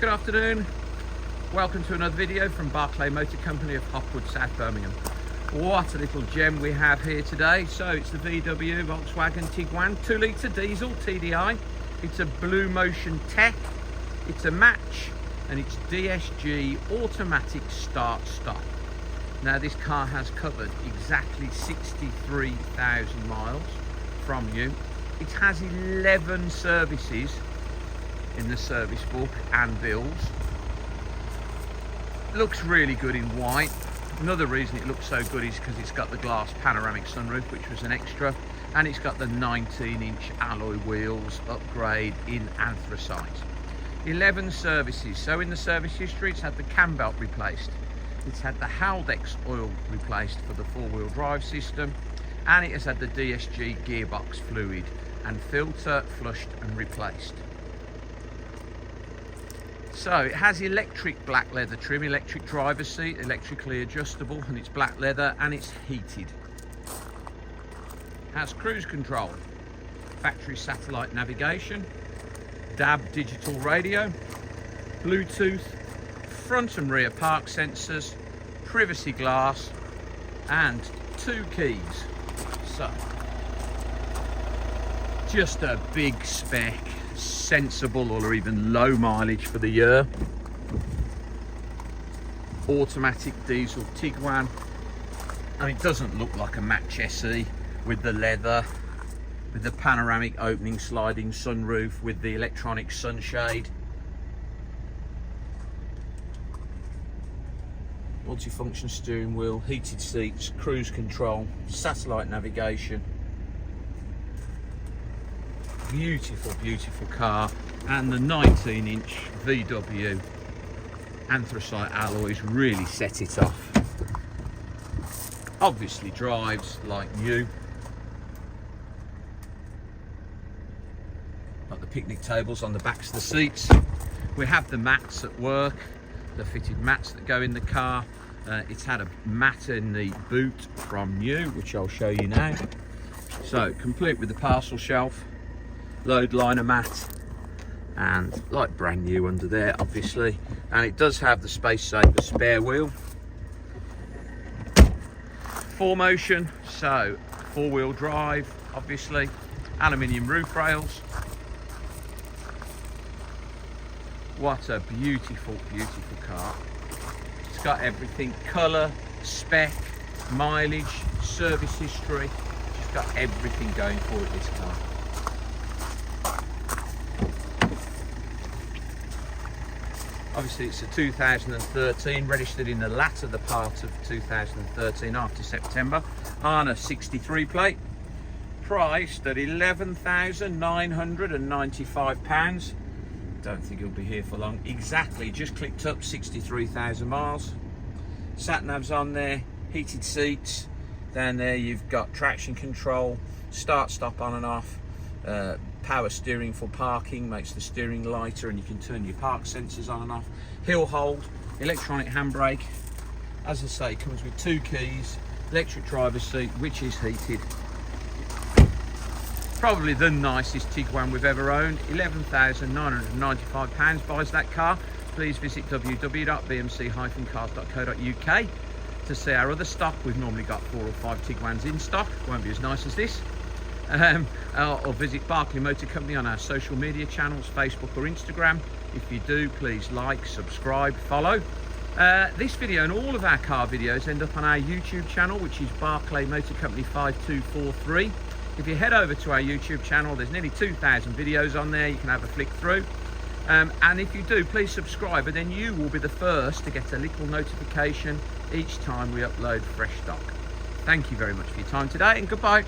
Good afternoon, welcome to another video from Barclay Motor Company of Hopwood, South Birmingham. What a little gem we have here today. So it's the VW Volkswagen Tiguan 2-litre diesel TDI. It's a BlueMotion tech, it's a match, and it's DSG automatic start-stop. Now this car has covered exactly 63,000 miles from you. It has 11 services in the service book and bills. Looks really good in white. Another reason it looks so good is because it's got the glass panoramic sunroof, which was an extra, and it's got the 19-inch alloy wheels upgrade in anthracite. 11 services. So in the service history, it's had the cam belt replaced, it's had the Haldex oil replaced for the four-wheel drive system, and it has had the DSG gearbox fluid and filter flushed and replaced. So it has electric black leather trim, electric driver's seat, electrically adjustable, and it's black leather and it's heated. Has cruise control, factory satellite navigation, DAB digital radio, Bluetooth, front and rear park sensors, privacy glass, and 2 keys. So just a big spec, sensible or even low mileage for the year. Automatic diesel Tiguan, and it doesn't look like a match SE with the leather, with the panoramic opening sliding sunroof, with the electronic sunshade, multifunction steering wheel, heated seats, cruise control, satellite navigation. Beautiful car, and the 19-inch VW anthracite alloys really set it off. Obviously drives like new. Got the picnic tables on the backs of the seats. We have the mats at work, the fitted mats that go in the car. It's had a mat in the boot from new, which I'll show you now. So complete with the parcel shelf, load liner mat, and like brand new under there obviously, and it does have the space saver spare wheel, 4Motion, so 4-wheel drive obviously, aluminium roof rails. What a beautiful car. It's got everything: colour, spec, mileage, service history. It's got everything going for it, this car. Obviously it's a 2013, registered in the latter part of 2013 after September, on a 63 plate, priced at £11,995. Don't think it'll be here for long. Exactly, just clicked up 63,000 miles. Sat nav's on there, heated seats. Down there you've got traction control, start stop on and off, power steering for parking, makes the steering lighter, and you can turn your park sensors on and off. Hill hold, electronic handbrake. As I say, comes with 2 keys, electric driver's seat, which is heated. Probably the nicest Tiguan we've ever owned. £11,995 buys that car. Please visit www.bmc-cars.co.uk to see our other stock. We've normally got 4 or 5 Tiguans in stock, won't be as nice as this. Or visit Barclay Motor Company on our social media channels, Facebook or Instagram. If you do, please like, subscribe, follow. This video and all of our car videos end up on our YouTube channel, which is Barclay Motor Company 5243. If you head over to our YouTube channel, there's nearly 2,000 videos on there. You can have a flick through. And if you do, please subscribe, and then you will be the first to get a little notification each time we upload fresh stock. Thank you very much for your time today, and goodbye.